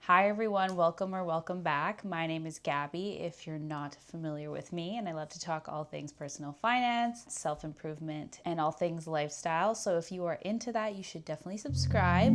Hi everyone, welcome or welcome back. My name is Gabby if you're not familiar with me, and I love to talk all things personal finance, self-improvement, and all things lifestyle. So if you are into that, you should definitely subscribe.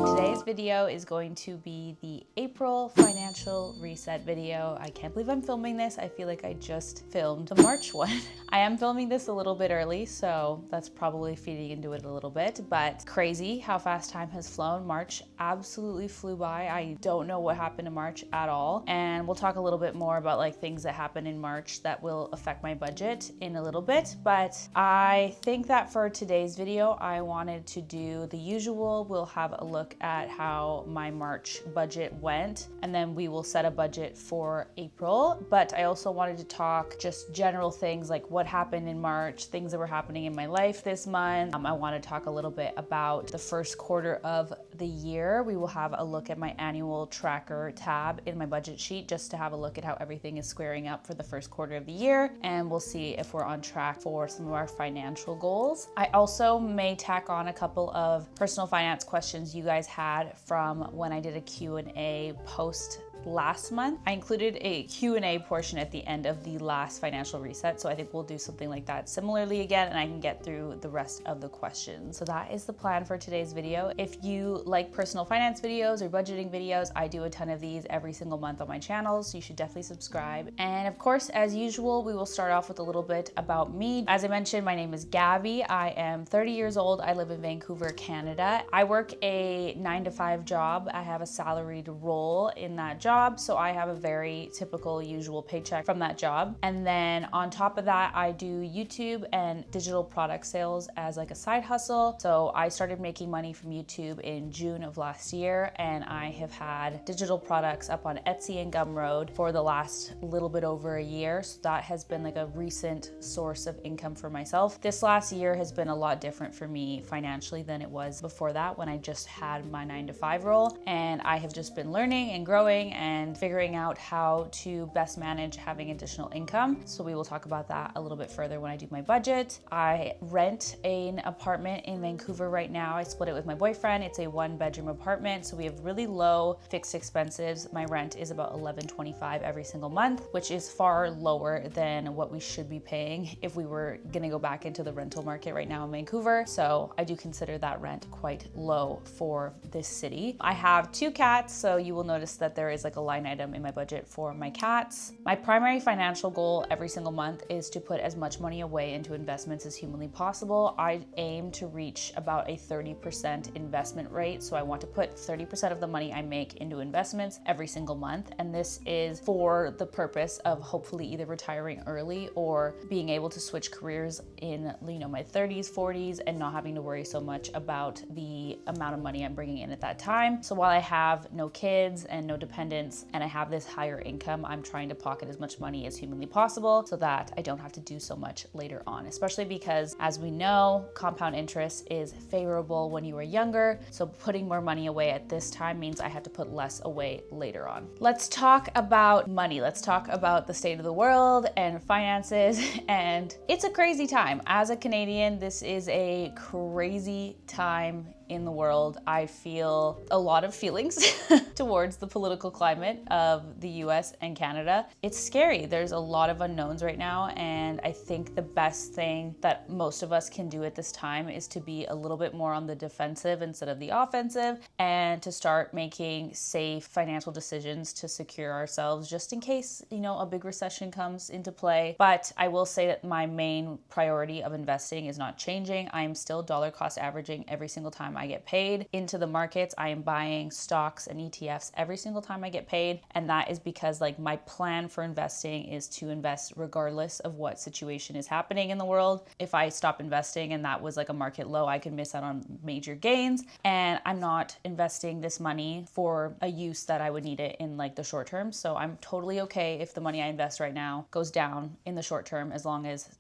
Today's video is going to be the April financial reset video. I can't believe I'm filming this. I feel like I just filmed the March one. I am filming this a little bit early, so that's probably feeding into it a little bit, but crazy how fast time has flown. March absolutely flew by. I don't know what happened in March at all. And we'll talk a little bit more about like things that happened in March that will affect my budget in a little bit. But I think that for today's video, I wanted to do the usual. We'll have a look at how my March budget went, and then we will set a budget for April. But I also wanted to talk just general things like what happened in March, things that were happening in my life this month. I want to talk a little bit about the first quarter of the year. We will have a look at my annual tracker tab in my budget sheet just to have a look at how everything is squaring up for the first quarter of the year, and we'll see if we're on track for some of our financial goals. I also may tack on a couple of personal finance questions you guys had from when I did a Q&A post last month. I included a Q&A portion at the end of the last financial reset, so I think we'll do something like that similarly again, and I can get through the rest of the questions. So that is the plan for today's video. If you like personal finance videos or budgeting videos, I do a ton of these every single month on my channel, so you should definitely subscribe. And of course, as usual, we will start off with a little bit about me. As I mentioned, my name is Gabby. I am 30 years old. I live in Vancouver, Canada. I work a 9-to-5 job. I have a salaried role in that job. So I have a very typical usual paycheck from that job. And then on top of that, I do YouTube and digital product sales as like a side hustle. So I started making money from YouTube in June of last year, and I have had digital products up on Etsy and Gumroad for the last little bit over a year. So that has been like a recent source of income for myself. This last year has been a lot different for me financially than it was before that, when I just had my 9-to-5 role. And I have just been learning and growing and figuring out how to best manage having additional income. So we will talk about that a little bit further when I do my budget. I rent an apartment in Vancouver right now. I split it with my boyfriend. It's a 1-bedroom apartment, so we have really low fixed expenses. My rent is about $11.25 every single month, which is far lower than what we should be paying if we were gonna go back into the rental market right now in Vancouver. So I do consider that rent quite low for this city. I have 2 cats, so you will notice that there is like a line item in my budget for my cats. My primary financial goal every single month is to put as much money away into investments as humanly possible. I aim to reach about a 30% investment rate. So I want to put 30% of the money I make into investments every single month. And this is for the purpose of hopefully either retiring early or being able to switch careers in, my 30s, 40s, and not having to worry so much about the amount of money I'm bringing in at that time. So while I have no kids and no dependents, and I have this higher income, I'm trying to pocket as much money as humanly possible so that I don't have to do so much later on, especially because, as we know, compound interest is favorable when you are younger. So putting more money away at this time means I have to put less away later on. Let's talk about money. Let's talk about the state of the world and finances. And it's a crazy time. As a Canadian, this is a crazy time in the world. I feel a lot of feelings towards the political climate of the US and Canada. It's scary. There's a lot of unknowns right now, and I think the best thing that most of us can do at this time is to be a little bit more on the defensive instead of the offensive, and to start making safe financial decisions to secure ourselves just in case, a big recession comes into play. But I will say that my main priority of investing is not changing. I am still dollar cost averaging every single time I get paid into the markets. I am buying stocks and ETFs every single time I get paid. And that is because my plan for investing is to invest regardless of what situation is happening in the world. If I stop investing and that was a market low, I could miss out on major gains. And I'm not investing this money for a use that I would need it in the short term. So I'm totally okay if the money I invest right now goes down in the short term, as long as,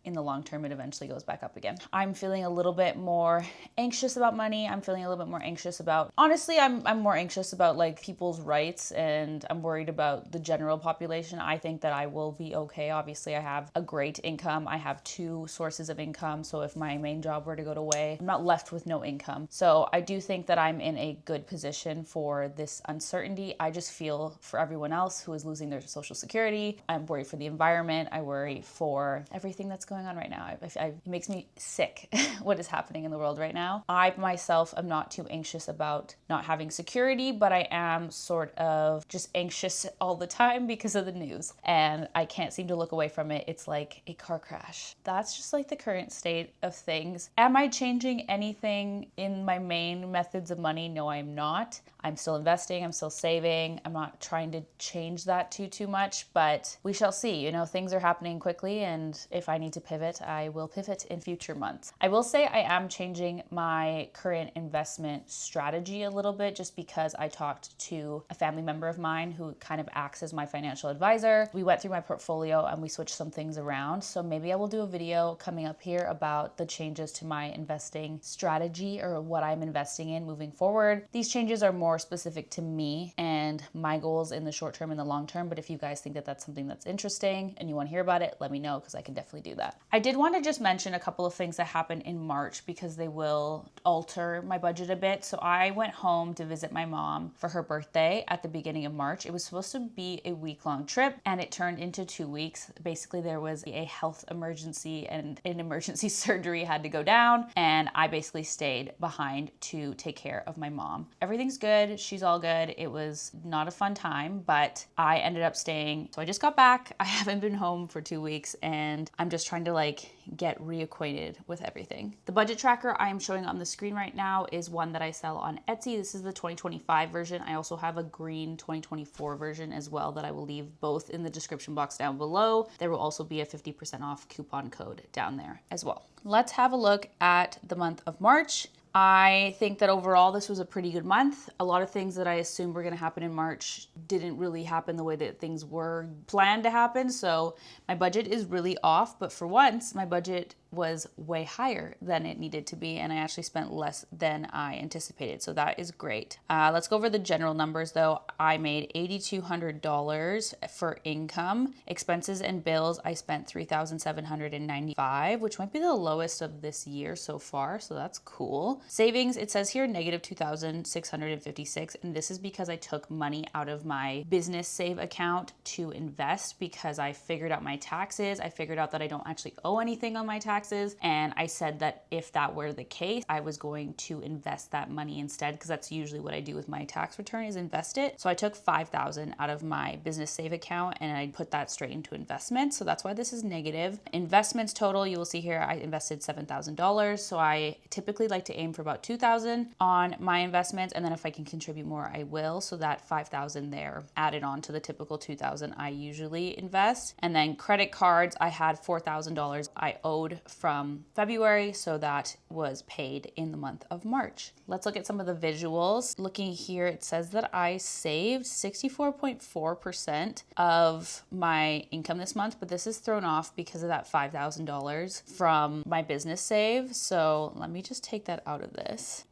in the long term, it eventually goes back up again. I'm feeling a little bit more anxious about money. I'm feeling a little bit more anxious about, honestly, I'm more anxious about like people's rights, and I'm worried about the general population. I think that I will be okay. Obviously, I have a great income. I have 2 sources of income. So if my main job were to go away, I'm not left with no income. So I do think that I'm in a good position for this uncertainty. I just feel for everyone else who is losing their social security. I'm worried for the environment. I worry for everything that's going on right now. It makes me sick what is happening in the world right now. I myself am not too anxious about not having security, but I am sort of just anxious all the time because of the news, and I can't seem to look away from it. It's like a car crash. That's just like the current state of things. Am I changing anything in my main methods of money? No, I'm not. I'm still investing. I'm still saving. I'm not trying to change that too much, but we shall see. You know, things are happening quickly, and if I need to pivot, I will pivot in future months. I will say I am changing my current investment strategy a little bit, just because I talked to a family member of mine who kind of acts as my financial advisor. We went through my portfolio and we switched some things around. So maybe I will do a video coming up here about the changes to my investing strategy, or what I'm investing in moving forward. These changes are more specific to me and my goals in the short term and the long term. But if you guys think that that's something that's interesting and you want to hear about it, let me know, because I can definitely do that. I did want to just mention a couple of things that happened in March, because they will alter my budget a bit. So I went home to visit my mom for her birthday at the beginning of March. It was supposed to be a week-long trip, and it turned into 2 weeks. Basically, there was a health emergency and an emergency surgery had to go down, and I basically stayed behind to take care of my mom. Everything's good. She's all good. It was not a fun time, but I ended up staying. So I just got back. I haven't been home for 2 weeks, and I'm just trying to like get reacquainted with everything. The budget tracker I am showing on the screen right now is one that I sell on Etsy. This is the 2025 version. I also have a green 2024 version as well that I will leave both in the description box down below. There will also be a 50% off coupon code down there as well. Let's have a look at the month of March. I think that overall this was a pretty good month. A lot of things that I assumed were going to happen in March didn't really happen the way that things were planned to happen. So my budget is really off, but for once my budget was way higher than it needed to be, and I actually spent less than I anticipated. So that is great. Let's go over the general numbers though. I made $8,200 for income. Expenses and bills, I spent $3,795, which might be the lowest of this year so far. So that's cool. Savings, it says here negative $2,656, and this is because I took money out of my business save account to invest, because I figured out my taxes. I figured out that I don't actually owe anything on my taxes, and I said that if that were the case, I was going to invest that money instead, because that's usually what I do with my tax return, is invest it. So I took $5,000 out of my business save account and I put that straight into investments. So that's why this is negative. Investments total, you will see here I invested $7,000. So I typically like to aim for about $2,000 on my investments, and then if I can contribute more, I will. So that $5,000 there added on to the typical $2,000 I usually invest. And then credit cards, I had $4,000 I owed from February, so that was paid in the month of March. Let's look at some of the visuals. Looking here, it says that I saved 64.4% of my income this month, but this is thrown off because of that $5,000 from my business save. So let me just take that out of this.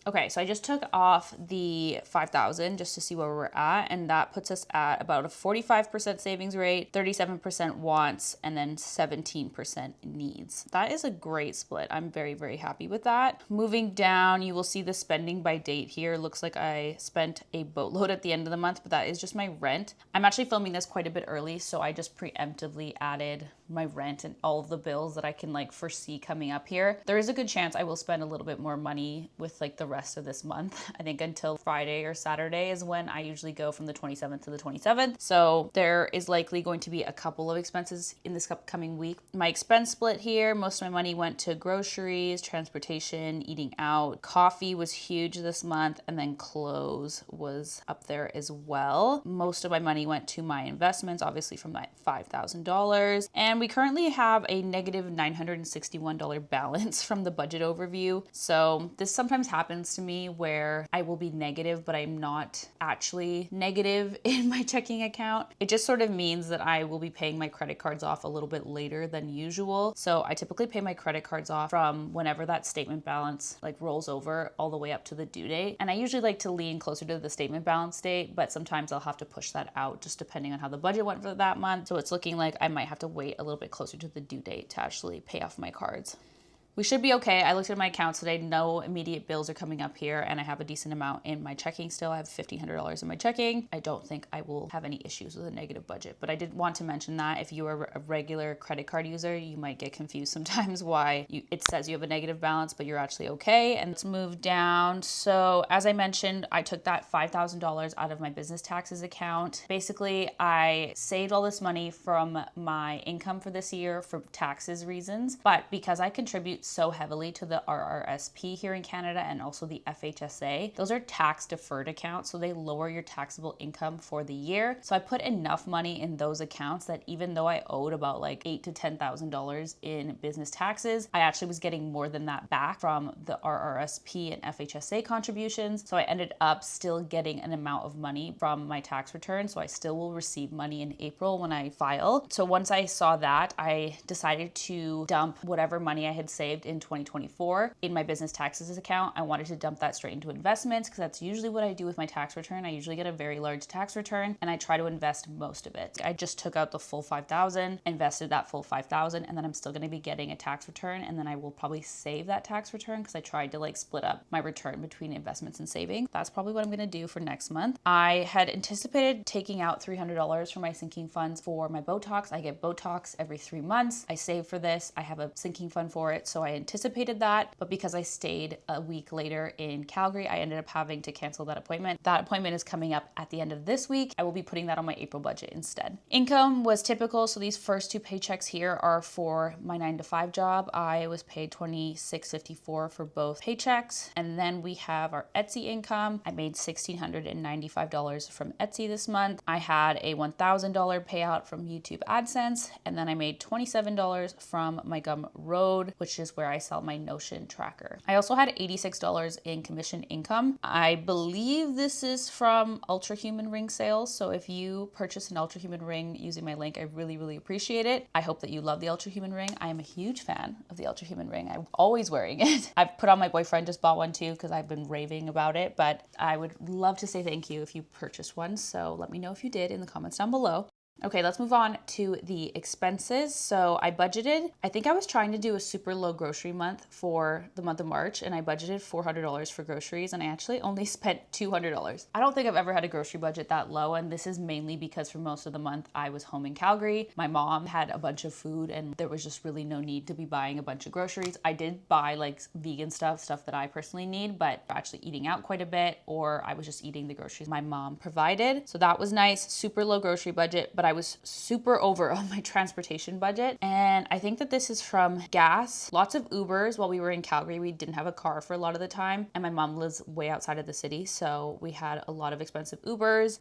Okay, so I just took off the $5,000 just to see where we're at, and that puts us at about a 45% savings rate, 37% wants, and then 17% needs. That is a great split. I'm very, very happy with that. Moving down, you will see the spending by date here. Looks like I spent a boatload at the end of the month, but that is just my rent. I'm actually filming this quite a bit early, so I just preemptively added my rent and all of the bills that I can like foresee coming up here. There is a good chance I will spend a little bit more money with like the rest of this month. I think until Friday or Saturday is when I usually go from the 27th to the 27th. So there is likely going to be a couple of expenses in this upcoming week. My expense split here, most of my money went to groceries, transportation, eating out. Coffee was huge this month, and then clothes was up there as well. Most of my money went to my investments, obviously from that $5,000. And And we currently have a negative $961 balance from the budget overview. So this sometimes happens to me where I will be negative, but I'm not actually negative in my checking account. It just sort of means that I will be paying my credit cards off a little bit later than usual. So I typically pay my credit cards off from whenever that statement balance like rolls over all the way up to the due date. And I usually like to lean closer to the statement balance date, but sometimes I'll have to push that out just depending on how the budget went for that month. So it's looking like I might have to wait a little bit closer to the due date to actually pay off my cards. We should be okay. I looked at my accounts today. No immediate bills are coming up here, and I have a decent amount in my checking still. I have $1,500 in my checking. I don't think I will have any issues with a negative budget, but I did want to mention that if you are a regular credit card user, you might get confused sometimes why it says you have a negative balance, but you're actually okay. And let's move down. So as I mentioned, I took that $5,000 out of my business taxes account. Basically, I saved all this money from my income for this year for taxes reasons, but because I contribute so heavily to the RRSP here in Canada and also the FHSA. Those are tax deferred accounts, so they lower your taxable income for the year. So I put enough money in those accounts that even though I owed about like $8,000 to $10,000 in business taxes, I actually was getting more than that back from the RRSP and FHSA contributions. So I ended up still getting an amount of money from my tax return. So I still will receive money in April when I file. So once I saw that, I decided to dump whatever money I had saved in 2024 in my business taxes account. I wanted to dump that straight into investments because that's usually what I do with my tax return. I usually get a very large tax return and I try to invest most of it. I just took out the full $5,000, invested that full $5,000, and then I'm still going to be getting a tax return, and then I will probably save that tax return because I tried to like split up my return between investments and saving. That's probably what I'm going to do for next month. I had anticipated taking out $300 from my sinking funds for my Botox. I get Botox every 3 months. I save for this. I have a sinking fund for it, so I anticipated that, but because I stayed a week later in Calgary, I ended up having to cancel that appointment. That appointment is coming up at the end of this week. I will be putting that on my April budget instead. Income was typical, so these first 2 paychecks here are for my 9 to 5 job. I was paid $26.54 for both paychecks, and then we have our Etsy income. I made $1,695 from Etsy this month. I had a $1,000 payout from YouTube AdSense, and then I made $27 from my Gumroad, which is where I sell my Notion tracker. I also had $86 in commission income. I believe this is from Ultrahuman Ring sales. So if you purchase an Ultrahuman Ring using my link, I really, really appreciate it. I hope that you love the Ultrahuman Ring. I am a huge fan of the Ultrahuman Ring. I'm always wearing it. I've put on my boyfriend just bought one too because I've been raving about it, but I would love to say thank you if you purchased one. So let me know if you did in the comments down below. Okay, let's move on to the expenses. So I budgeted, I think I was trying to do a super low grocery month for the month of March, and I budgeted $400 for groceries, and I actually only spent $200. I don't think I've ever had a grocery budget that low, and this is mainly because for most of the month I was home in Calgary. My mom had a bunch of food and there was just really no need to be buying a bunch of groceries. I did buy like vegan stuff that I personally need, but actually eating out quite a bit, or I was just eating the groceries my mom provided. So that was nice, super low grocery budget, but I was super over on my transportation budget. And I think that this is from gas, lots of Ubers. While we were in Calgary, we didn't have a car for a lot of the time, and my mom lives way outside of the city, so we had a lot of expensive Ubers.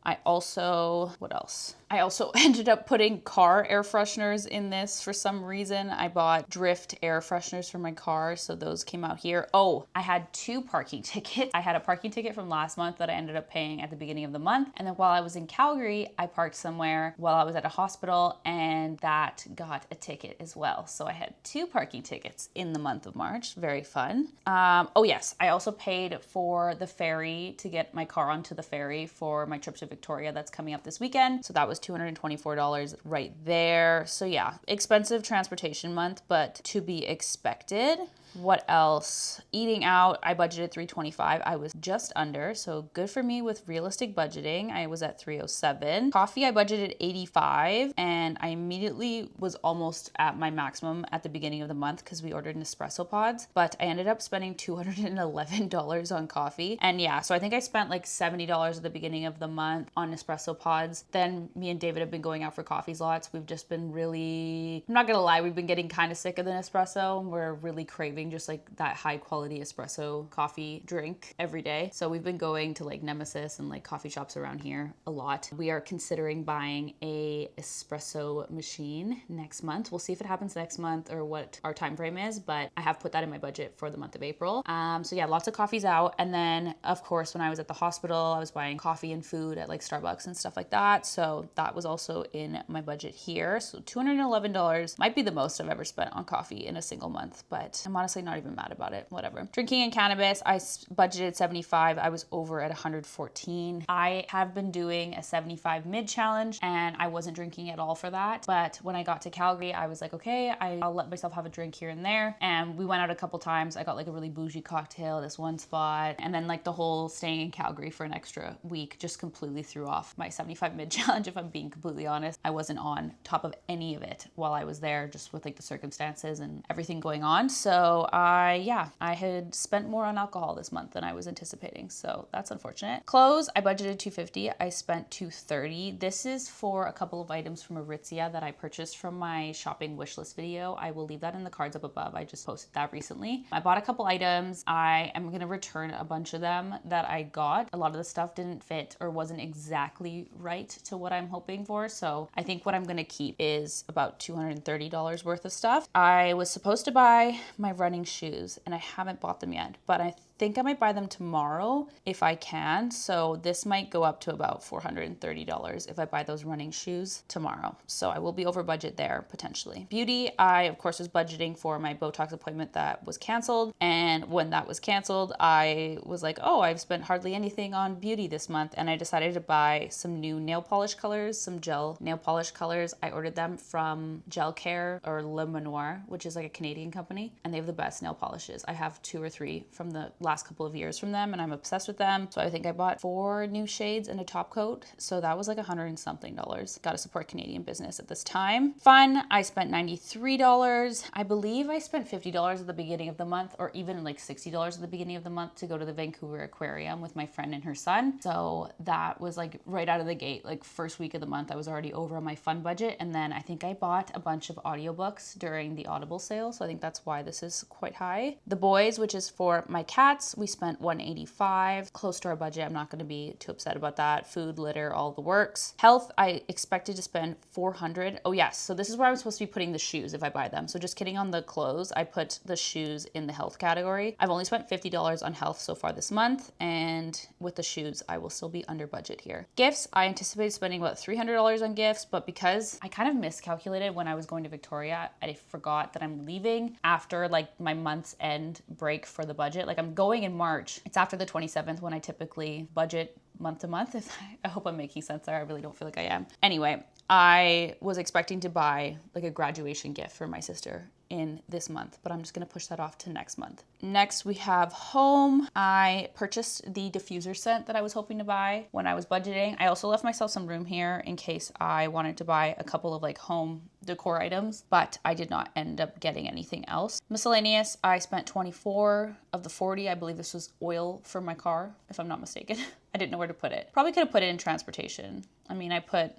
What else? I also ended up putting car air fresheners in this for some reason. I bought Drift air fresheners for my car, so those came out here. Oh, I had 2 parking tickets. I had a parking ticket from last month that I ended up paying at the beginning of the month, and then while I was in Calgary, I parked somewhere while I was at a hospital, and that got a ticket as well. So I had 2 parking tickets in the month of March. Very fun. Oh yes, I also paid for the ferry to get my car onto the ferry for my trip to Victoria that's coming up this weekend. So that was $224 right there. So yeah, expensive transportation month, but to be expected. What else? Eating out, I budgeted $325. I was just under, so good for me with realistic budgeting. I was at $307. Coffee, I budgeted $85, and I immediately was almost at my maximum at the beginning of the month because we ordered Nespresso pods, but I ended up spending $211 on coffee. And yeah, so I think I spent like $70 at the beginning of the month on Nespresso pods. Then me and David have been going out for coffees lots. We've just been really, I'm not gonna lie, we've been getting kind of sick of the Nespresso. We're really craving craving just like that high quality espresso coffee drink every day. So we've been going to like Nemesis and like coffee shops around here a lot. We are considering buying a espresso machine next month. We'll see if it happens next month or what our time frame is, but I have put that in my budget for the month of April. So yeah, lots of coffees out. And then of course, when I was at the hospital, I was buying coffee and food at like Starbucks and stuff like that. So that was also in my budget here. So $211 might be the most I've ever spent on coffee in a single month, but I'm honestly not even mad about it. Whatever. Drinking and cannabis, I budgeted 75. I was over at 114. I have been doing a 75 mid challenge and I wasn't drinking at all for that. But when I got to Calgary, I was like, okay, I'll let myself have a drink here and there. And we went out a couple times. I got like a really bougie cocktail at this one spot. And then like the whole staying in Calgary for an extra week just completely threw off my 75 mid challenge. If I'm being completely honest, I wasn't on top of any of it while I was there, just with like the circumstances and everything going on. So I had spent more on alcohol this month than I was anticipating. So that's unfortunate. Clothes, I budgeted $250. I spent $230. This is for a couple of items from Aritzia that I purchased from my shopping wish list video. I will leave that in the cards up above. I just posted that recently. I bought a couple items. I am going to return a bunch of them that I got. A lot of the stuff didn't fit or wasn't exactly right to what I'm hoping for. So I think what I'm going to keep is about $230 worth of stuff. I was supposed to buy my running shoes and I haven't bought them yet, but I think I might buy them tomorrow if I can. So this might go up to about $430 if I buy those running shoes tomorrow. So I will be over budget there potentially. Beauty, I of course was budgeting for my Botox appointment that was canceled. And when that was canceled, I was like, oh, I've spent hardly anything on beauty this month. And I decided to buy some new nail polish colors, some gel nail polish colors. I ordered them from Gel Care or Le Manoir, which is like a Canadian company. And they have the best nail polishes. I have 2 or 3 from the last couple of years from them and I'm obsessed with them. So I think I bought 4 new shades and a top coat. So that was like $100 and something. Got to support Canadian business at this time. Fun, I spent $93. I believe I spent $50 at the beginning of the month or even like $60 at the beginning of the month to go to the Vancouver Aquarium with my friend and her son. So that was like right out of the gate, like first week of the month, I was already over on my fun budget. And then I think I bought a bunch of audiobooks during the Audible sale. So I think that's why this is quite high. The boys, which is for my cats, we spent $185, close to our budget. I'm not going to be too upset about that. Food, litter, all the works. Health, I expected to spend $400. Oh yes, so this is where I'm supposed to be putting the shoes if I buy them. So just kidding on the clothes, I put the shoes in the health category. I've only spent $50 on health so far this month, and with the shoes, I will still be under budget here. Gifts, I anticipated spending about $300 on gifts, but because I kind of miscalculated when I was going to Victoria, I forgot that I'm leaving after like my month's end break for the budget. Like I'm going in March. It's after the 27th when I typically budget month to month. I hope I'm making sense there. I really don't feel like I am. Anyway, I was expecting to buy like a graduation gift for my sister in this month, but I'm just going to push that off to next month. Next, we have home. I purchased the diffuser scent that I was hoping to buy when I was budgeting. I also left myself some room here in case I wanted to buy a couple of like home decor items, but I did not end up getting anything else. Miscellaneous, I spent 24 of the 40. I believe this was oil for my car, if I'm not mistaken. I didn't know where to put it. Probably could have put it in transportation. I mean, I put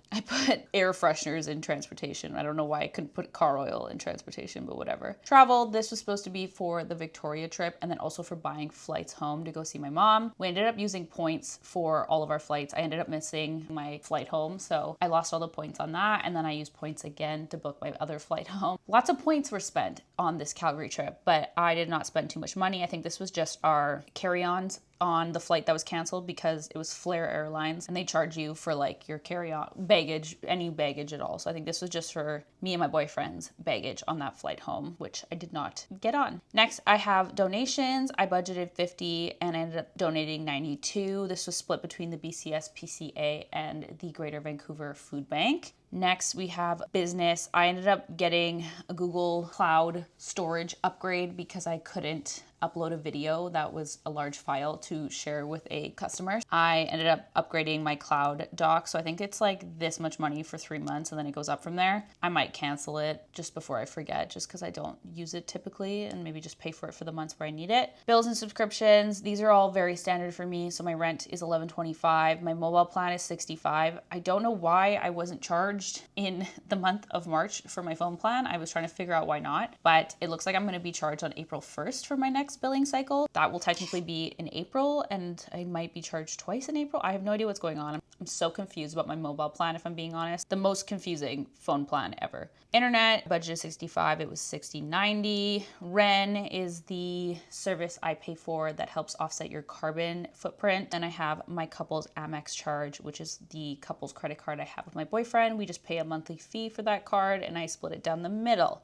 air fresheners in transportation. I don't know why I couldn't put car oil in transportation, but whatever. Travel, this was supposed to be for the Victoria trip and then also for buying flights home to go see my mom. We ended up using points for all of our flights. I ended up missing my flight home, so I lost all the points on that, and then I used points again to book my other flight home. Lots of points were spent on this Calgary trip, but I did not spend too much money. I think this was just our carry-ons on the flight that was canceled because it was Flair Airlines and they charge you for like your carry-on baggage, any baggage at all. So I think this was just for me and my boyfriend's baggage on that flight home, which I did not get on. Next, I have donations. I budgeted 50 and I ended up donating 92. This was split between the BCS PCA and the Greater Vancouver Food Bank. Next, we have business. I ended up getting a Google Cloud storage upgrade because I couldn't upload a video that was a large file to share with a customer. I ended up upgrading my cloud doc. So I think it's like this much money for 3 months and then it goes up from there. I might cancel it just before I forget, just because I don't use it typically, and maybe just pay for it for the months where I need it. Bills and subscriptions, these are all very standard for me. So my rent is $11.25. My mobile plan is $65. I don't know why I wasn't charged in the month of March for my phone plan. I was trying to figure out why not, but it looks like I'm going to be charged on April 1st for my next billing cycle. That will technically be in April, and I might be charged twice in April. I have no idea what's going on. I'm so confused about my mobile plan, if I'm being honest. The most confusing phone plan ever. Internet, budget is $65. It was $60.90. Ren is the service I pay for that helps offset your carbon footprint. Then I have my couple's Amex charge, which is the couple's credit card I have with my boyfriend. We just pay a monthly fee for that card, and I split it down the middle.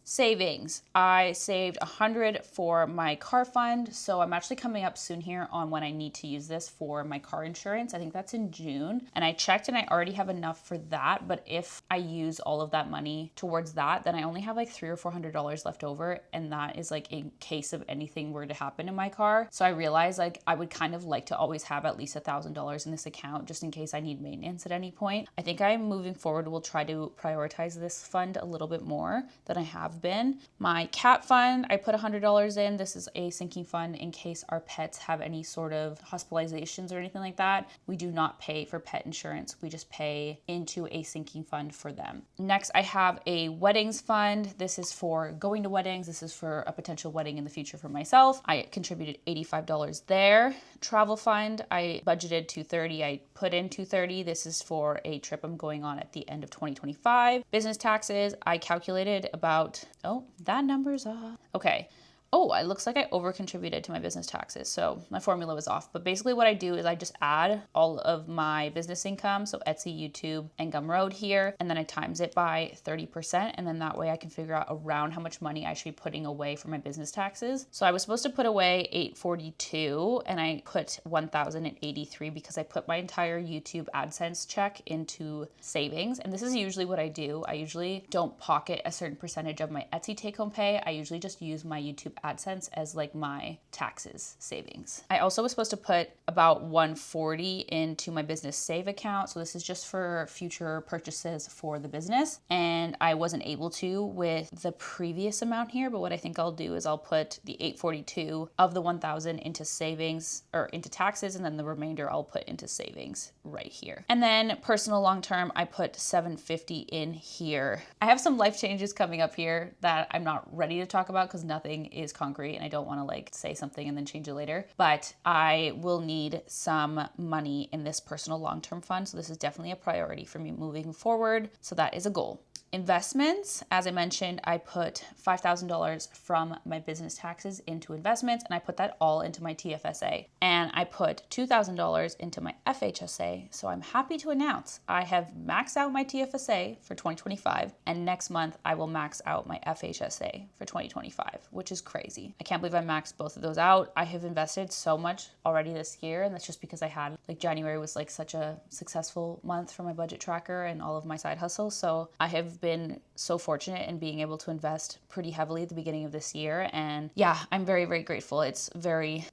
Savings. I saved $100 for my car fund. So I'm actually coming up soon here on when I need to use this for my car insurance. I think that's in June. And I checked and I already have enough for that. But if I use all of that money towards that, then I only have like $300 or $400 left over. And that is like in case of anything were to happen in my car. So I realized like I would kind of like to always have at least $1,000 in this account just in case I need maintenance at any point. I think I'm moving forward will try to prioritize this fund a little bit more than I have been. My cat fund, I put $100 in. This is a sinking fund in case our pets have any sort of hospitalizations or anything like that. We do not pay for pet insurance. We just pay into a sinking fund for them. Next, I have a weddings fund. This is for going to weddings. This is for a potential wedding in the future for myself. I contributed $85 there. Travel fund, I budgeted $230. I put in $230. This is for a trip I'm going on at the end of 2025. Business taxes, I calculated about, oh, that number's off. Okay. Oh, it looks like I over contributed to my business taxes. So my formula was off. But basically what I do is I just add all of my business income. So Etsy, YouTube, and Gumroad here. And then I times it by 30%. And then that way I can figure out around how much money I should be putting away for my business taxes. So I was supposed to put away $842 and I put $1,083 because I put my entire YouTube AdSense check into savings. And this is usually what I do. I usually don't pocket a certain percentage of my Etsy take-home pay. I usually just use my YouTube AdSense as like my taxes savings. I also was supposed to put about $140 into my business save account. So this is just for future purchases for the business. And I wasn't able to with the previous amount here. But what I think I'll do is I'll put the $842 of the $1,000 into savings or into taxes. And then the remainder I'll put into savings right here. And then personal long-term, I put $750 in here. I have some life changes coming up here that I'm not ready to talk about because nothing is concrete and I don't want to like say something and then change it later, but I will need some money in this personal long-term fund. So this is definitely a priority for me moving forward. So that is a goal. Investments, as I mentioned, I put $5,000 from my business taxes into investments and I put that all into my TFSA. And I put $2,000 into my FHSA. So I'm happy to announce I have maxed out my TFSA for 2025 and next month I will max out my FHSA for 2025, which is crazy. I can't believe I maxed both of those out. I have invested so much already this year and that's just because I had like January was like such a successful month for my budget tracker and all of my side hustles. So I have been so fortunate in being able to invest pretty heavily at the beginning of this year. And yeah, I'm very, very grateful. It's very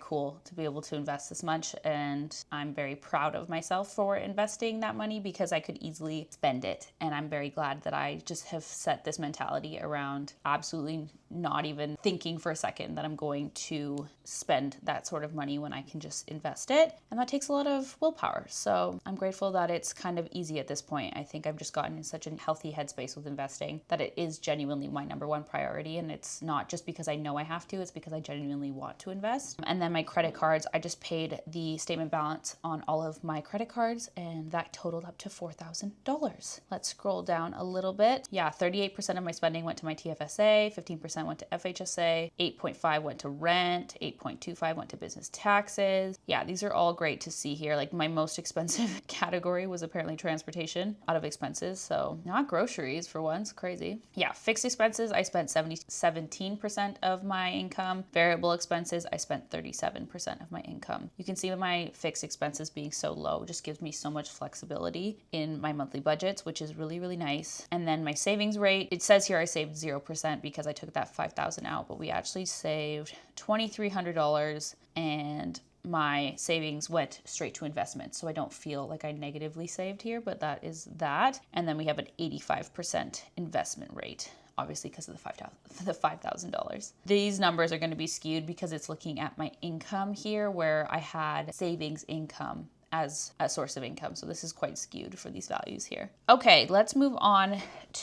cool to be able to invest this much. And I'm very proud of myself for investing that money because I could easily spend it. And I'm very glad that I just have set this mentality around absolutely not even thinking for a second that I'm going to spend that sort of money when I can just invest it. And that takes a lot of willpower. So I'm grateful that it's kind of easy at this point. I think I've just gotten in such a healthy headspace with investing that it is genuinely my number one priority. And it's not just because I know I have to, it's because I genuinely want to invest. And then my credit cards, I just paid the statement balance on all of my credit cards and that totaled up to $4,000. Let's scroll down a little bit. Yeah, 38% of my spending went to my TFSA, 15% went to FHSA, 8.5 went to rent, 8.25 went to business taxes. Yeah, these are all great to see here. Like my most expensive category was apparently transportation out of expenses. so not groceries for once. Crazy. Yeah, fixed expenses, I spent 17% of my income. Variable expenses, I spent 37% of my income. You can see my fixed expenses being so low just gives me so much flexibility in my monthly budgets, which is really, really nice. And then my savings rate, it says here I saved 0% because I took that $5,000 out, but we actually saved $2,300, and my savings went straight to investment. So I don't feel like I negatively saved here, but that is that. And then we have an 85% investment rate, obviously because of the $5,000. These numbers are going to be skewed because it's looking at my income here, where I had savings income as a source of income. So this is quite skewed for these values here. Okay, let's move on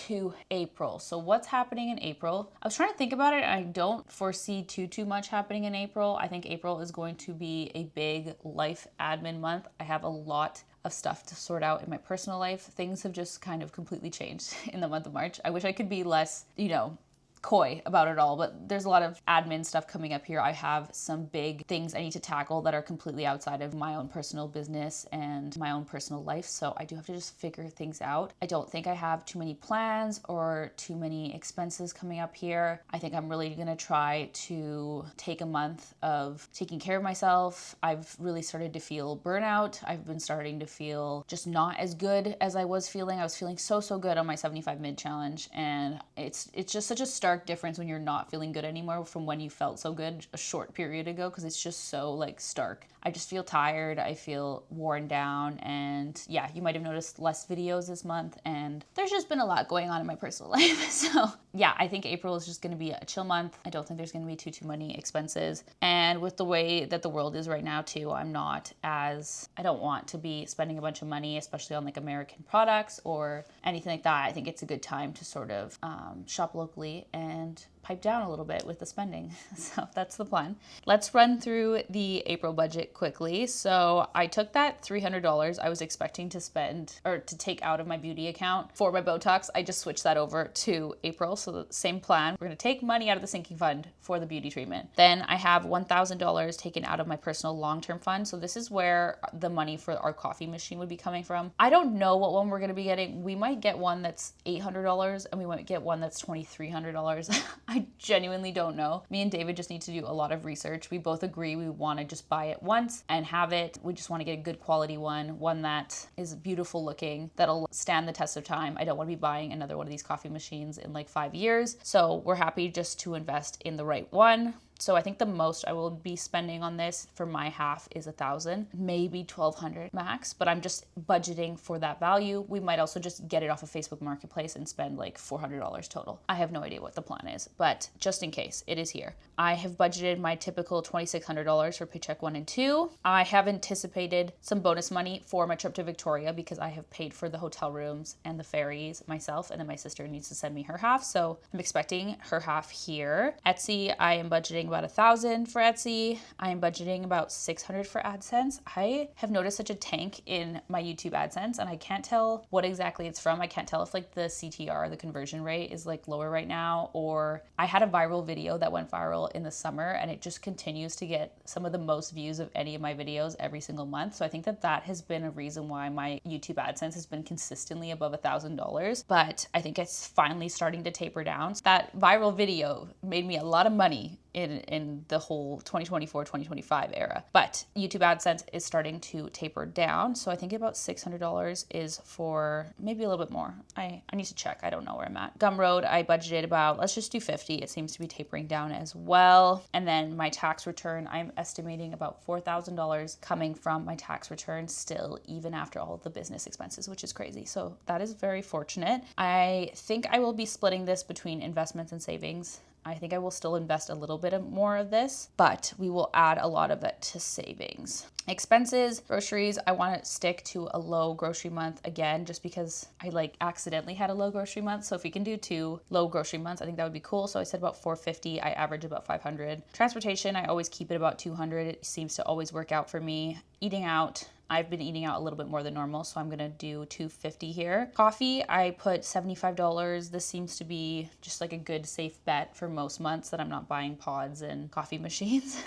to April. So what's happening in April? I was trying to think about it, and I don't foresee too much happening in April. I think April is going to be a big life admin month. I have a lot of stuff to sort out in my personal life. Things have just kind of completely changed in the month of March. I wish I could be less, coy about it all, but there's a lot of admin stuff coming up here. I have some big things I need to tackle that are completely outside of my own personal business and my own personal life, so I do have to just figure things out. I don't think I have too many plans or too many expenses coming up here. I think I'm really gonna try to take a month of taking care of myself. I've really started to feel burnout. I've been starting to feel just not as good as I was feeling. I was feeling so good on my 75 mid challenge, and it's just such a stark difference when you're not feeling good anymore from when you felt so good a short period ago, because it's just so stark. I just feel tired, I feel worn down, and yeah, you might have noticed less videos this month, and there's just been a lot going on in my personal life. So yeah, I think April is just going to be a chill month. I don't think there's going to be too many expenses, and with the way that the world is right now too, I don't want to be spending a bunch of money, especially on American products or anything like that. I think it's a good time to sort of shop locally and pipe down a little bit with the spending. So that's the plan. Let's run through the April budget quickly. So I took that $300 I was expecting to spend or to take out of my beauty account for my Botox. I just switched that over to April. So the same plan. We're going to take money out of the sinking fund for the beauty treatment. Then I have $1,000 taken out of my personal long-term fund. So this is where the money for our coffee machine would be coming from. I don't know what one we're going to be getting. We might get one that's $800 and we might get one that's $2,300. I genuinely don't know. Me and David just need to do a lot of research. We both agree we want to just buy it once and have it. We just want to get a good quality one that is beautiful looking, that'll stand the test of time. I don't want to be buying another one of these coffee machines in 5 years. So we're happy just to invest in the right one. So I think the most I will be spending on this for my half is $1,000, maybe $1,200 max, but I'm just budgeting for that value. We might also just get it off of Facebook Marketplace and spend $400 total. I have no idea what the plan is, but just in case, it is here. I have budgeted my typical $2,600 for paycheck 1 and 2. I have anticipated some bonus money for my trip to Victoria because I have paid for the hotel rooms and the ferries myself, and then my sister needs to send me her half, so I'm expecting her half here. Etsy, I am budgeting about $1,000 for Etsy. I am budgeting about $600 for AdSense. I have noticed such a tank in my YouTube AdSense, and I can't tell what exactly it's from. I can't tell if the CTR, the conversion rate, is lower right now, or I had a viral video that went viral in the summer and it just continues to get some of the most views of any of my videos every single month. So I think that has been a reason why my YouTube AdSense has been consistently above $1,000, but I think it's finally starting to taper down. That viral video made me a lot of money in the whole 2024-2025 era. But YouTube AdSense is starting to taper down. So I think about $600 is for maybe a little bit more. I need to check. I don't know where I'm at. Gumroad, I budgeted about, let's just do $50. It seems to be tapering down as well. And then my tax return, I'm estimating about $4,000 coming from my tax return still, even after all of the business expenses, which is crazy. So that is very fortunate. I think I will be splitting this between investments and savings. I think I will still invest a little bit more of this, but we will add a lot of it to savings. Expenses, groceries, I want to stick to a low grocery month again, just because I accidentally had a low grocery month. So if we can do 2 low grocery months, I think that would be cool. So I said about $450. I average about $500. Transportation, I always keep it about $200. It seems to always work out for me. Eating out, I've been eating out a little bit more than normal, so I'm gonna do $2.50 here. Coffee, I put $75. This seems to be just like a good safe bet for most months that I'm not buying pods and coffee machines.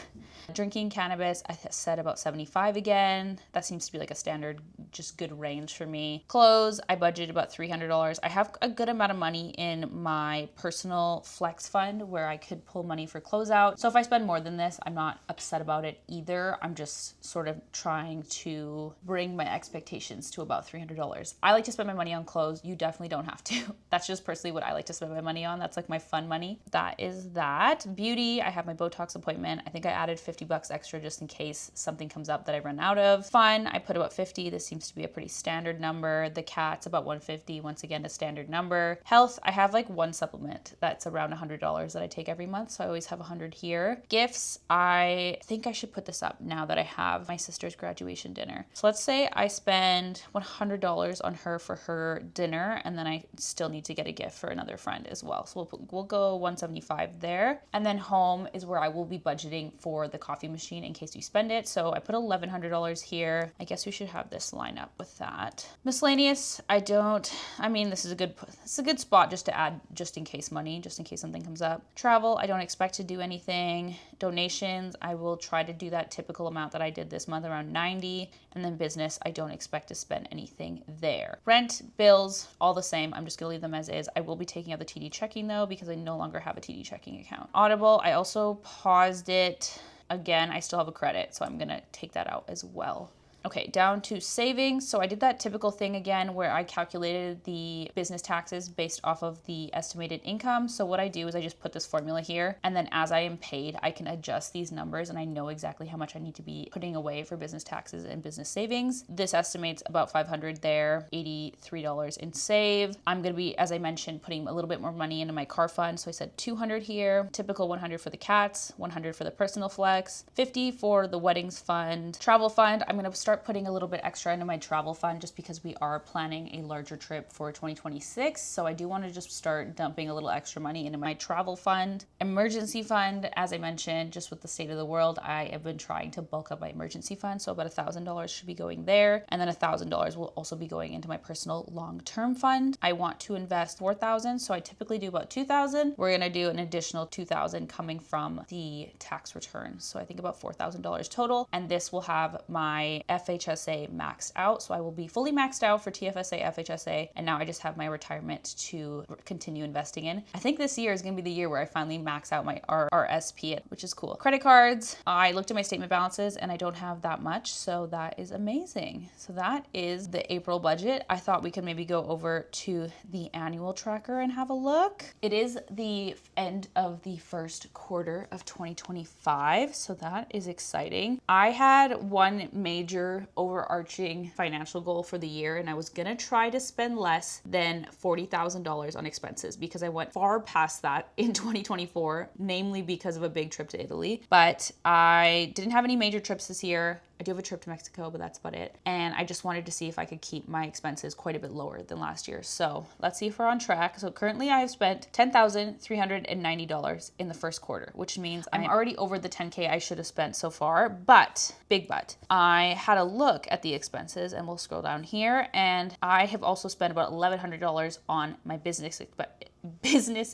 Drinking cannabis, I said about 75 again. That seems to be like a standard, just good range for me. Clothes, I budgeted about $300. I have a good amount of money in my personal flex fund where I could pull money for clothes out. So if I spend more than this, I'm not upset about it either. I'm just sort of trying to bring my expectations to about $300. I like to spend my money on clothes. You definitely don't have to. That's just personally what I like to spend my money on. That's like my fun money. That is that. Beauty, I have my Botox appointment. I think I added $50 extra just in case something comes up that I run out of. Fun, I put about 50. This seems to be a pretty standard number. The cat's about 150. Once again, a standard number. Health, I have like one supplement that's around $100 that I take every month. So I always have 100 here. Gifts, I think I should put this up now that I have my sister's graduation dinner. So let's say I spend $100 on her for her dinner, and then I still need to get a gift for another friend as well. So we'll go 175 there. And then home is where I will be budgeting for the coffee machine in case we spend it. So I put $1,100 here. I guess we should have this line up with that. Miscellaneous, this is a good spot just to add just in case money, just in case something comes up. Travel, I don't expect to do anything. Donations, I will try to do that typical amount that I did this month, around 90. And then business, I don't expect to spend anything there. Rent, bills, all the same. I'm just gonna leave them as is. I will be taking out the TD checking though, because I no longer have a TD checking account. Audible, I also paused it. Again, I still have a credit, so I'm gonna take that out as well. Okay, down to savings. So I did that typical thing again where I calculated the business taxes based off of the estimated income. So what I do is I just put this formula here, and then as I am paid, I can adjust these numbers and I know exactly how much I need to be putting away for business taxes and business savings. This estimates about $500 there, $83 in save. I'm gonna be, as I mentioned, putting a little bit more money into my car fund. So I said 200 here, typical 100 for the cats, 100 for the personal flex, 50 for the weddings fund. Travel fund, I'm gonna start putting a little bit extra into my travel fund just because we are planning a larger trip for 2026. So I do want to just start dumping a little extra money into my travel fund. Emergency fund, as I mentioned, just with the state of the world, I have been trying to bulk up my emergency fund. So about $1,000 should be going there. And then $1,000 will also be going into my personal long-term fund. I want to invest $4,000. So I typically do about $2,000. We're going to do an additional $2,000 coming from the tax return. So I think about $4,000 total. And this will have my FHSA maxed out. So I will be fully maxed out for TFSA, FHSA, and now I just have my retirement to continue investing in. I think this year is going to be the year where I finally max out my RSP, which is cool. Credit cards, I looked at my statement balances and I don't have that much, so that is amazing. So that is the April budget. I thought we could maybe go over to the annual tracker and have a look. It is the end of the first quarter of 2025, so that is exciting. I had one major overarching financial goal for the year, and I was gonna try to spend less than $40,000 on expenses because I went far past that in 2024, namely because of a big trip to Italy. But I didn't have any major trips this year. I do have a trip to Mexico, but that's about it. And I just wanted to see if I could keep my expenses quite a bit lower than last year. So let's see if we're on track. So currently I have spent $10,390 in the first quarter, which means I'm already over the 10K I should have spent so far. But, big but, I had a look at the expenses, and we'll scroll down here, and I have also spent about $1,100 on my business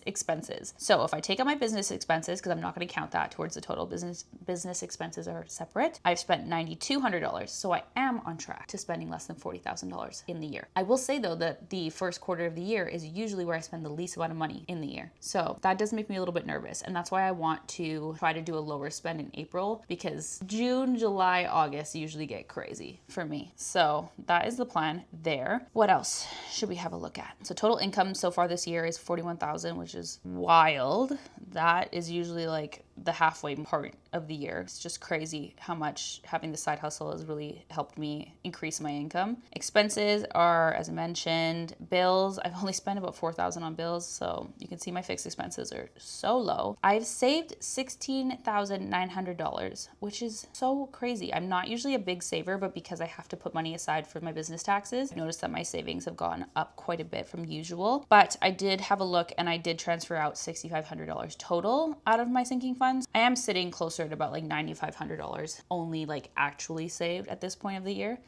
expenses. So if I take out my business expenses, because I'm not going to count that towards the total, business expenses are separate, I've spent $9,200. So I am on track to spending less than $40,000 in the year. I will say though that the first quarter of the year is usually where I spend the least amount of money in the year. So that does make me a little bit nervous. And that's why I want to try to do a lower spend in April, because June, July, August usually get crazy for me. So that is the plan there. What else should we have a look at? So total income so far this year is $41,000, which is wild. That is usually like the halfway part of the year. It's just crazy how much having the side hustle has really helped me increase my income. Expenses are, as I mentioned, bills. I've only spent about $4,000 on bills, so you can see my fixed expenses are so low. I've saved $16,900, which is so crazy. I'm not usually a big saver, but because I have to put money aside for my business taxes, I've noticed that my savings have gone up quite a bit from usual. But I did have a look and I did transfer out $6,500 total out of my sinking funds. I am sitting closer at about like $9,500 only like actually saved at this point of the year.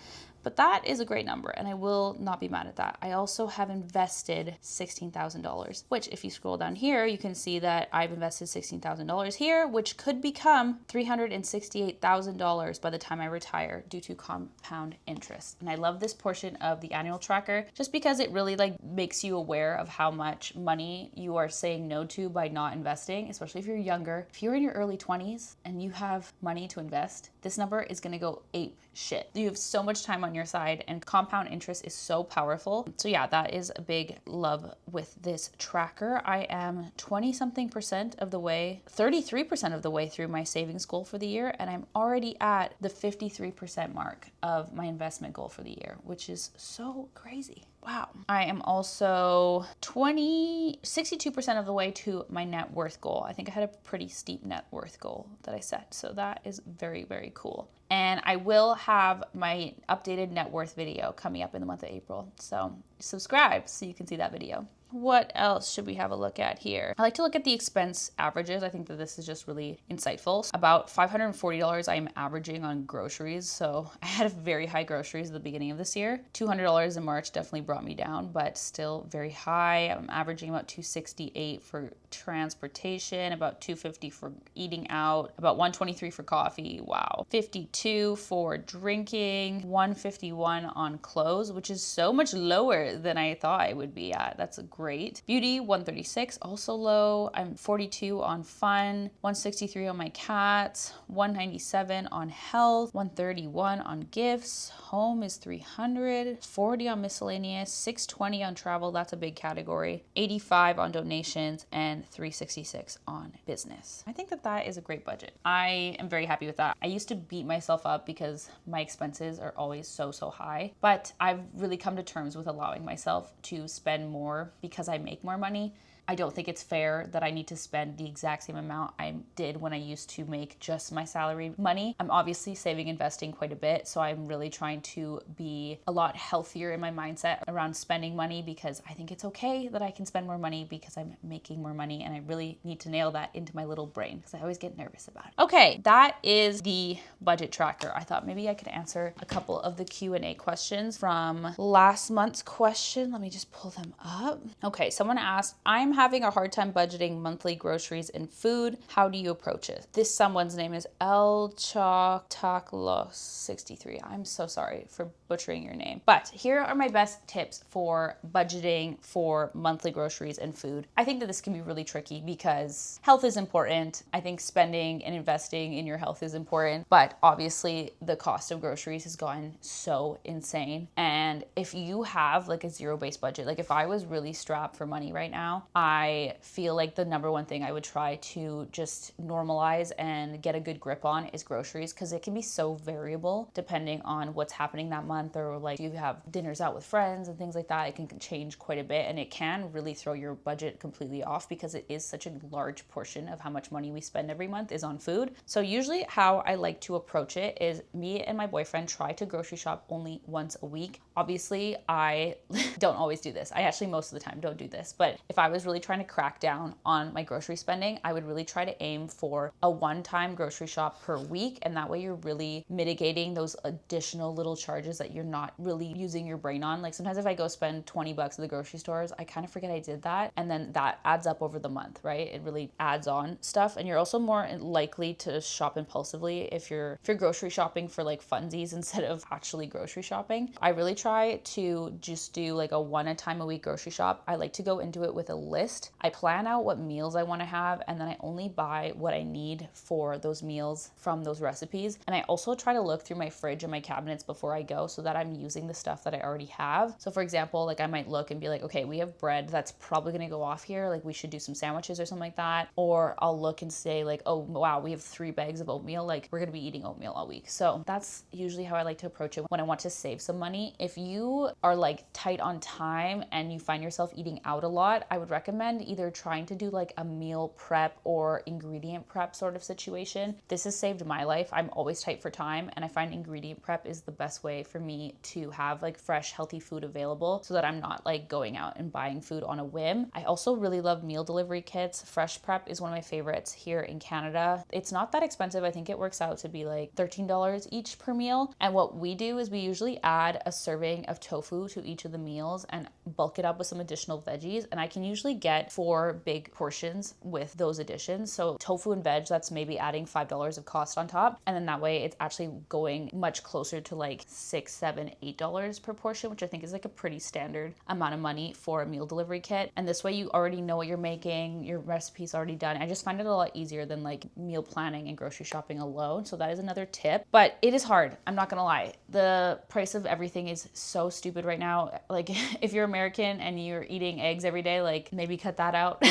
But that is a great number and I will not be mad at that. I also have invested $16,000, which if you scroll down here, you can see that I've invested $16,000 here, which could become $368,000 by the time I retire due to compound interest. And I love this portion of the annual tracker just because it really like makes you aware of how much money you are saying no to by not investing, especially if you're younger. If you're in your early 20s and you have money to invest, this number is gonna go ape shit. You have so much time on your side and compound interest is so powerful. So yeah, that is a big love with this tracker. I am 20 something percent of the way, 33% of the way through my savings goal for the year. And I'm already at the 53% mark of my investment goal for the year, which is so crazy. Wow. I am also 62% of the way to my net worth goal. I think I had a pretty steep net worth goal that I set. So that is very, very cool. And I will have my updated net worth video coming up in the month of April. So subscribe so you can see that video. What else should we have a look at here? I like to look at the expense averages. I think that this is just really insightful. About $540 I am averaging on groceries. So I had a very high groceries at the beginning of this year. $200 in March definitely brought me down, but still very high. I'm averaging about $268 for transportation, about $250 for eating out, about $123 for coffee. Wow. $52 for drinking, $151 on clothes, which is so much lower than I thought I would be at. That's a great. Beauty, $136, also low. I'm $42 on fun, $163 on my cats, $197 on health, $131 on gifts. Home is $300, $40 on miscellaneous, $620 on travel. That's a big category. $85 on donations and $366 on business. I think that that is a great budget. I am very happy with that. I used to beat myself up because my expenses are always so high, but I've really come to terms with allowing myself to spend more because I make more money. I don't think it's fair that I need to spend the exact same amount I did when I used to make just my salary money. I'm obviously saving, investing quite a bit, so I'm really trying to be a lot healthier in my mindset around spending money because I think it's okay that I can spend more money because I'm making more money, and I really need to nail that into my little brain because I always get nervous about it. Okay, that is the budget tracker. I thought maybe I could answer a couple of the Q&A questions from last month's question. Let me just pull them up. Okay, someone asked, I'm having a hard time budgeting monthly groceries and food. How do you approach it? This someone's name is El Choctaclos 63. I'm so sorry for butchering your name. But here are my best tips for budgeting for monthly groceries and food. I think that this can be really tricky because health is important. I think spending and investing in your health is important, but obviously the cost of groceries has gone so insane. And if you have like a zero-based budget, like if I was really strapped for money right now, I feel like the number one thing I would try to just normalize and get a good grip on is groceries, because it can be so variable depending on what's happening that month, or like you have dinners out with friends and things like that. It can change quite a bit, and it can really throw your budget completely off because it is such a large portion of how much money we spend every month is on food. So usually how I like to approach it is me and my boyfriend try to grocery shop only once a week. Obviously, I don't always do this. I actually most of the time don't do this, but if I was really trying to crack down on my grocery spending, I would really try to aim for a one-time grocery shop per week, and that way you're really mitigating those additional little charges that you're not really using your brain on. Like sometimes if I go spend 20 bucks at the grocery stores, I kind of forget I did that, and then that adds up over the month, right? It really adds on stuff, and you're also more likely to shop impulsively if you're grocery shopping for like funsies instead of actually grocery shopping. I really try to just do like a one-time a week grocery shop. I like to go into it with a list. I plan out what meals I want to have, and then I only buy what I need for those meals from those recipes. And I also try to look through my fridge and my cabinets before I go so that I'm using the stuff that I already have. So for example, like I might look and be like, okay, we have bread that's probably going to go off here. Like we should do some sandwiches or something like that. Or I'll look and say like, oh wow, we have 3 bags of oatmeal. Like we're going to be eating oatmeal all week. So that's usually how I like to approach it when I want to save some money. If you are like tight on time and you find yourself eating out a lot, I would recommend recommend either trying to do like a meal prep or ingredient prep sort of situation. This has saved my life. I'm always tight for time, and I find ingredient prep is the best way for me to have like fresh, healthy food available so that I'm not like going out and buying food on a whim. I also really love meal delivery kits. Fresh Prep is one of my favorites here in Canada. It's not that expensive. I think it works out to be like $13 each per meal. And what we do is we usually add a serving of tofu to each of the meals and bulk it up with some additional veggies. And I can usually get 4 big portions with those additions. So tofu and veg, that's maybe adding $5 of cost on top. And then that way it's actually going much closer to like $6, $7, $8 per portion, which I think is like a pretty standard amount of money for a meal delivery kit. And this way you already know what you're making, your recipe's already done. I just find it a lot easier than like meal planning and grocery shopping alone. So that is another tip, but it is hard. I'm not gonna lie. The price of everything is so stupid right now. Like if you're American and you're eating eggs every day, like maybe cut that out.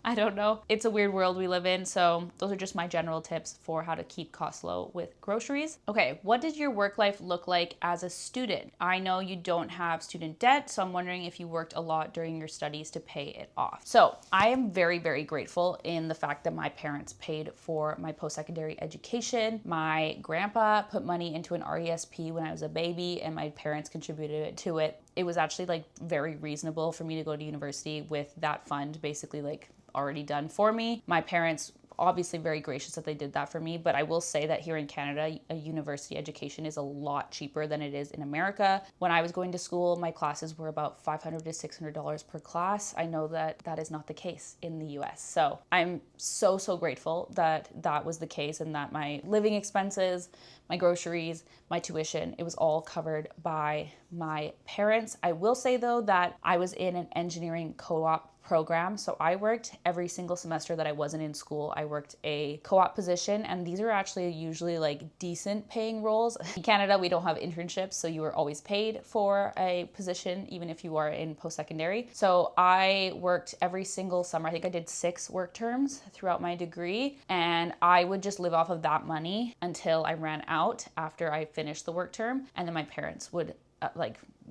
I don't know. It's a weird world we live in. So those are just my general tips for how to keep costs low with groceries. Okay, what did your work life look like as a student? I know you don't have student debt, so I'm wondering if you worked a lot during your studies to pay it off. So I am very, very grateful in the fact that my parents paid for my post-secondary education. My grandpa put money into an RESP when I was a baby, and my parents contributed to it. It was actually like very reasonable for me to go to university with that fund basically like already done for me. My parents obviously very gracious that they did that for me, but I will say that here in Canada, a university education is a lot cheaper than it is in America. When I was going to school, my classes were about $500 to $600 per class. I know that that is not the case in the US. So I'm so, so grateful that that was the case and that my living expenses, my groceries, my tuition, it was all covered by my parents. I will say though that I was in an engineering co-op program. So I worked every single semester that I wasn't in school. I worked a co-op position, and these are actually usually like decent paying roles. In Canada, we don't have internships, so you are always paid for a position, even if you are in post-secondary. So I worked every single summer. I think I did 6 work terms throughout my degree, and I would just live off of that money until I ran out after I finished the work term, and then my parents would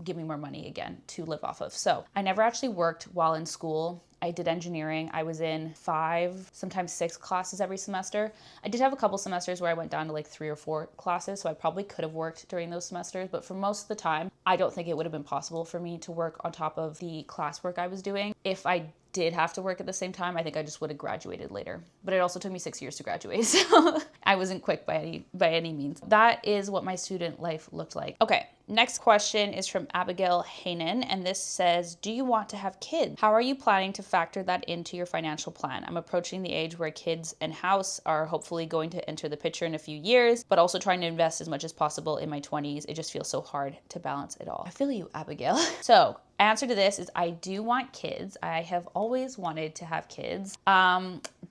give me more money again to live off of. So I never actually worked while in school. I did engineering. I was in 5, sometimes 6 classes every semester. I did have a couple semesters where I went down to like 3 or 4 classes, so I probably could have worked during those semesters, but for most of the time, I don't think it would have been possible for me to work on top of the classwork I was doing. If I did have to work at the same time, I think I just would have graduated later. But it also took me 6 years to graduate, so I wasn't quick by any means. That is what my student life looked like. Okay, next question is from Abigail Hanen, and this says, do you want to have kids? How are you planning to factor that into your financial plan? I'm approaching the age where kids and house are hopefully going to enter the picture in a few years, but also trying to invest as much as possible in my 20s. It just feels so hard to balance it all. I feel you, Abigail. So answer to this is I do want kids. I have always wanted to have kids.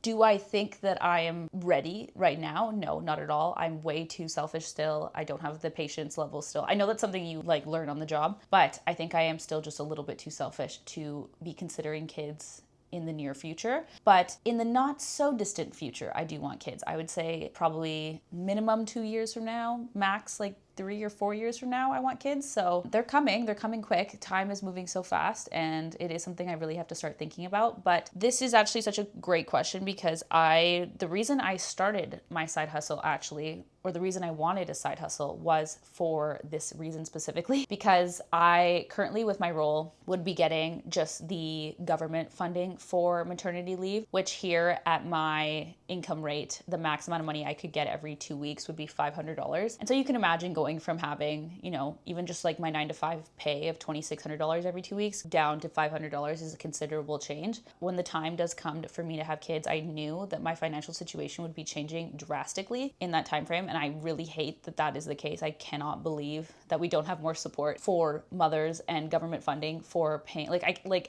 Do I think that I am ready right now? No, not at all. I'm way too selfish still. I don't have the patience level still. I know that's something you like learn on the job, but I think I am still just a little bit too selfish to be considering kids in the near future. But in the not so distant future, I do want kids. I would say probably minimum 2 years from now, max like 3 or 4 years from now, I want kids. So they're coming quick. Time is moving so fast, and it is something I really have to start thinking about. But this is actually such a great question because the reason I started my side hustle actually, or the reason I wanted a side hustle was for this reason specifically, because I currently with my role would be getting just the government funding for maternity leave, which here at my income rate, the max amount of money I could get every 2 weeks would be $500. And so you can imagine going from having, even just like my 9 to 5 pay of $2,600 every 2 weeks down to $500 is a considerable change. When the time does come for me to have kids, I knew that my financial situation would be changing drastically in that time frame. And I really hate that that is the case. I cannot believe that we don't have more support for mothers and government funding for paying.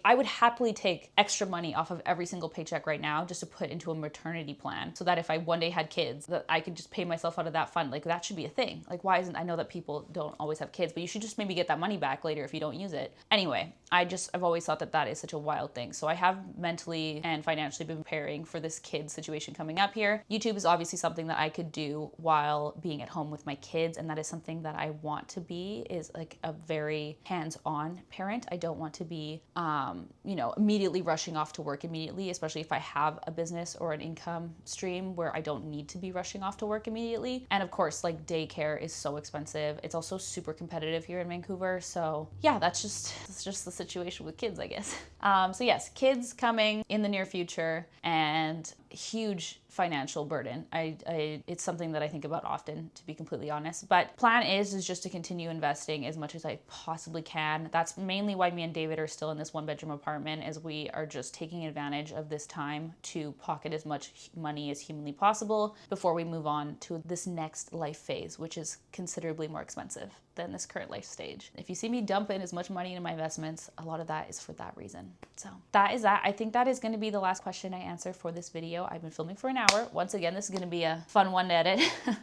I would happily take extra money off of every single paycheck right now just to put into a maternity plan so that if I one day had kids, that I could just pay myself out of that fund. Like that should be a thing. Like why isn't, I know know that people don't always have kids, but you should just maybe get that money back later if you don't use it. Anyway, I've always thought that that is such a wild thing. So I have mentally and financially been preparing for this kid situation coming up here. YouTube is obviously something that I could do while being at home with my kids, and that is something that I want to be, is like a very hands-on parent. I don't want to be, immediately rushing off to work immediately, especially if I have a business or an income stream where I don't need to be rushing off to work immediately. And of course, like daycare is so expensive. It's also super competitive here in Vancouver. So yeah, that's just the situation with kids, I guess. So yes, kids coming in the near future, and huge financial burden. It's something that I think about often, to be completely honest. But plan is just to continue investing as much as I possibly can. That's mainly why me and David are still in this 1-bedroom apartment, as we are just taking advantage of this time to pocket as much money as humanly possible before we move on to this next life phase, which is considerably more expensive than this current life stage. If you see me dump in as much money into my investments, a lot of that is for that reason. So that is that. I think that is going to be the last question I answer for this video. I've been filming for an hour. Once again, this is going to be a fun one to edit.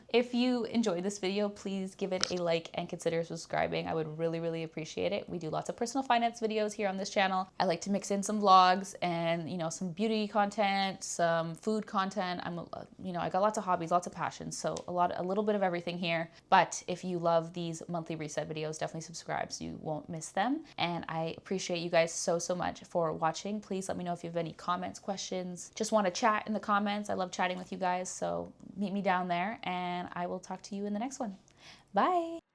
If you enjoyed this video, please give it a like and consider subscribing. I would really, really appreciate it. We do lots of personal finance videos here on this channel. I like to mix in some vlogs and, some beauty content, some food content. I got lots of hobbies, lots of passions, so a little bit of everything here. But if you love these monthly reset videos, definitely subscribe so you won't miss them. And I appreciate you guys so much for watching. Please let me know if you have any comments, questions, just want to chat in the comments. I love chatting with you guys, so meet me down there, and I will talk to you in the next one. Bye.